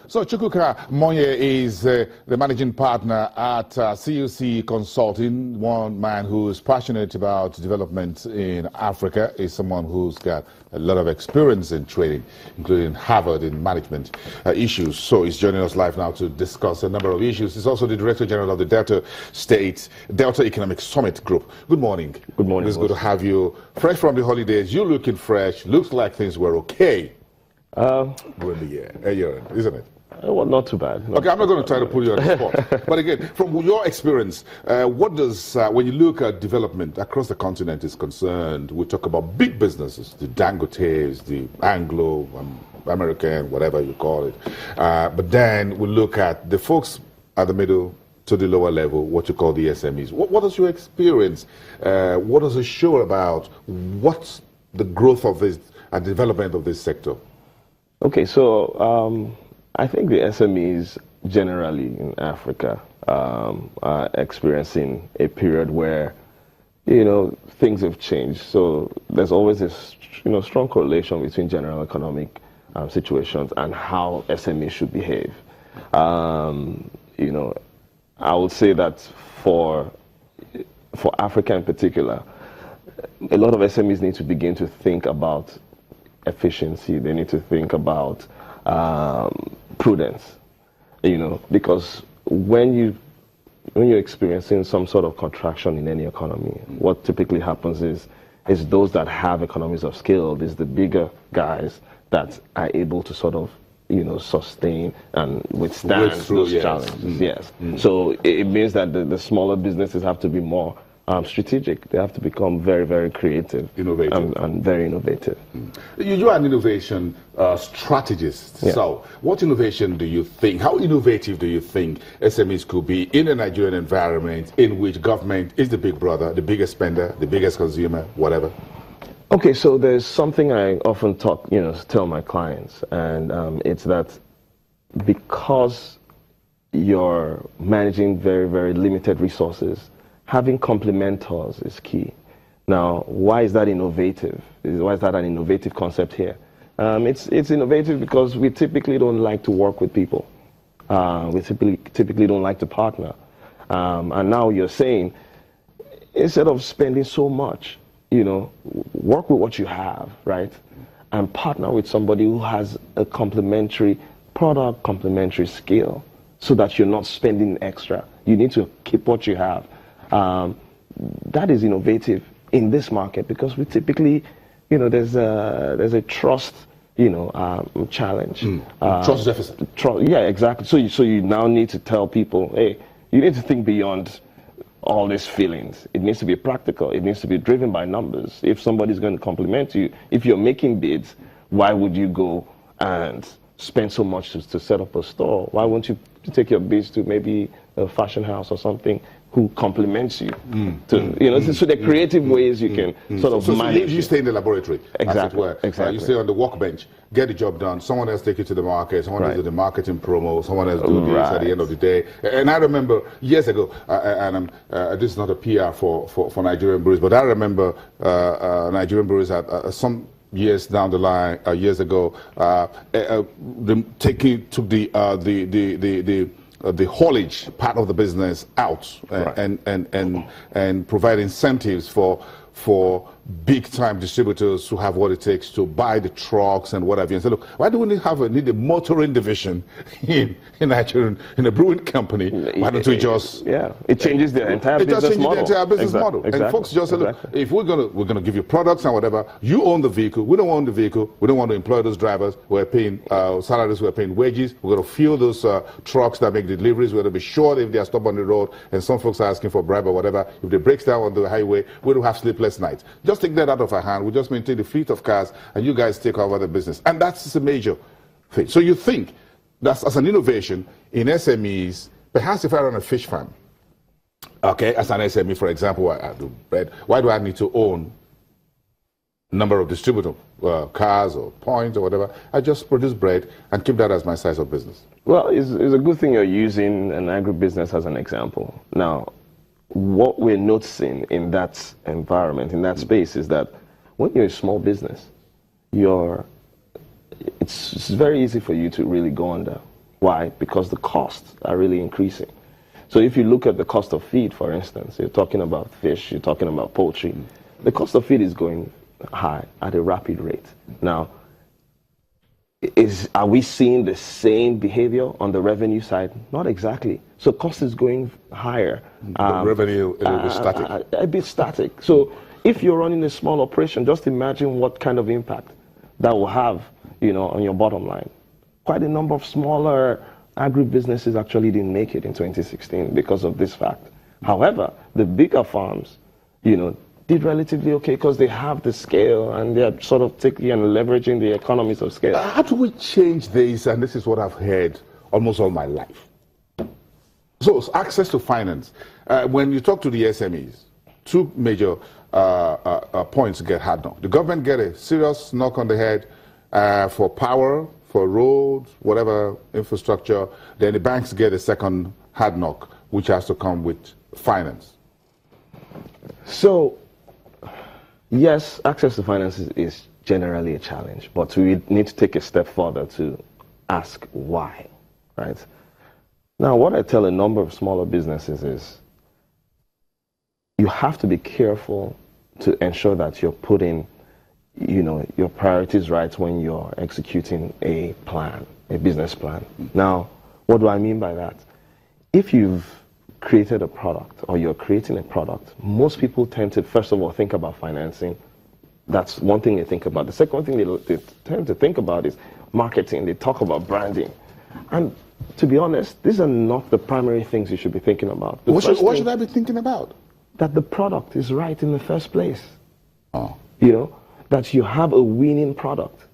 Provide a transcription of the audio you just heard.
So Chukwuka Monye is the managing partner at CUC Consulting, one man who is passionate about development in Africa, is someone who's got a lot of experience in trading, including Harvard in management issues. So he's joining us live now to discuss a number of issues. He's also the Director General of the Delta Economic Summit Group. Good morning. Good morning. It's good to have you fresh from the holidays. You looking fresh. Looks like things were okay. We're in the year, isn't it? Well, not too bad. Okay, I'm not going to try to put you on the spot. But again, from your experience, what does, when you look at development across the continent is concerned, we talk about big businesses, the Dangotes, the Anglo, American, whatever you call it. But then we look at the folks at the middle to the lower level, what you call the SMEs. What is your experience? What does it show about what's the growth of this and development of this sector? Okay, so I think the SMEs generally in Africa are experiencing a period where, things have changed. So there's always this, strong correlation between general economic situations and how SMEs should behave. I would say that for Africa in particular, a lot of SMEs need to begin to think about efficiency. They need to think about prudence, because when you're experiencing some sort of contraction in any economy, what typically happens is those that have economies of scale, is the bigger guys that are able to sort of sustain and withstand those challenges. Yes. So it means that the smaller businesses have to be more strategic. They have to become very, very creative, innovative, and very innovative. You are an innovation strategist. Yeah. So, what innovation do you think? How innovative do you think SMEs could be in a Nigerian environment in which government is the big brother, the biggest spender, the biggest consumer, whatever? Okay, so there's something I often tell my clients, and it's that because you're managing very, very limited resources, having complementors is key. Now, why is that innovative? Why is that an innovative concept here? It's innovative because we typically don't like to work with people. We typically don't like to partner. And now you're saying, instead of spending so much, work with what you have, right? And partner with somebody who has a complementary product, complementary skill, so that you're not spending extra. You need to keep what you have. That is innovative in this market because we typically, there's a trust, challenge. Trust deficit. Yeah, exactly. So you now need to tell people, hey, you need to think beyond all these feelings. It needs to be practical. It needs to be driven by numbers. If somebody's going to compliment you, if you're making bids, why would you go and spend so much to set up a store? Why won't you take your bids to maybe a fashion house or something who compliments you? So the creative ways you can sort of manage. You stay in the laboratory, exactly. as it were. Exactly. You stay on the workbench, get the job done. Someone else take you to the market. Someone else do the marketing promo. Someone else do this at the end of the day. And I remember years ago, and this is not a PR for Nigerian breweries, but I remember Nigerian breweries at some years down the line, years ago, took the haulage part of the business out and provide incentives for big-time distributors who have what it takes to buy the trucks and what have you. And say, look, why do we need a motoring division in Nigeria, in a brewing company? Why don't we just... Yeah, it changes the entire business model. The entire business model. And folks just say, look, if we're gonna give you products and whatever, you own the vehicle, we don't own the vehicle, we don't want to employ those drivers, we're paying salaries, we're paying wages, we're going to fuel those trucks that make deliveries, we're going to be sure that if they are stopped on the road and some folks are asking for a bribe or whatever, if they breaks down on the highway, we don't have sleepless nights. Just take that out of our hand. We just maintain the fleet of cars, and you guys take over the business. And that's a major thing. So you think that's as an innovation in SMEs, perhaps if I run a fish farm, okay, as an SME, for example, I do bread. Why do I need to own a number of distributor cars or points or whatever? I just produce bread and keep that as my size of business. Well, it's a good thing you're using an agribusiness as an example. Now, what we're noticing in that environment, in that space, is that when you're a small business, it's very easy for you to really go under. Why? Because the costs are really increasing. So if you look at the cost of feed, for instance, you're talking about fish, you're talking about poultry, the cost of feed is going high at a rapid rate. Now, are we seeing the same behavior on the revenue side? Not exactly. So cost is going higher. Revenue a little bit static. A bit static. So if you're running a small operation, just imagine what kind of impact that will have, on your bottom line. Quite a number of smaller agribusinesses actually didn't make it in 2016 because of this fact. However, the bigger farms, did relatively okay because they have the scale and they're sort of taking and leveraging the economies of scale. How do we change this? And this is what I've heard almost all my life. So access to finance. When you talk to the SMEs, two major points get hard knock. The government get a serious knock on the head for power, for roads, whatever infrastructure. Then the banks get a second hard knock, which has to come with finance. So, yes, access to finance is generally a challenge, but we need to take a step further to ask why, right? Now, what I tell a number of smaller businesses is you have to be careful to ensure that you're putting, your priorities right when you're executing a plan, a business plan. Now, what do I mean by that? If you've created a product or you're creating a product, most people tend to, first of all, think about financing. That's one thing they think about. The second thing they tend to think about is marketing. They talk about branding. And to be honest, these are not the primary things you should be thinking about. What should I be thinking about? That the product is right in the first place. Oh. That you have a winning product.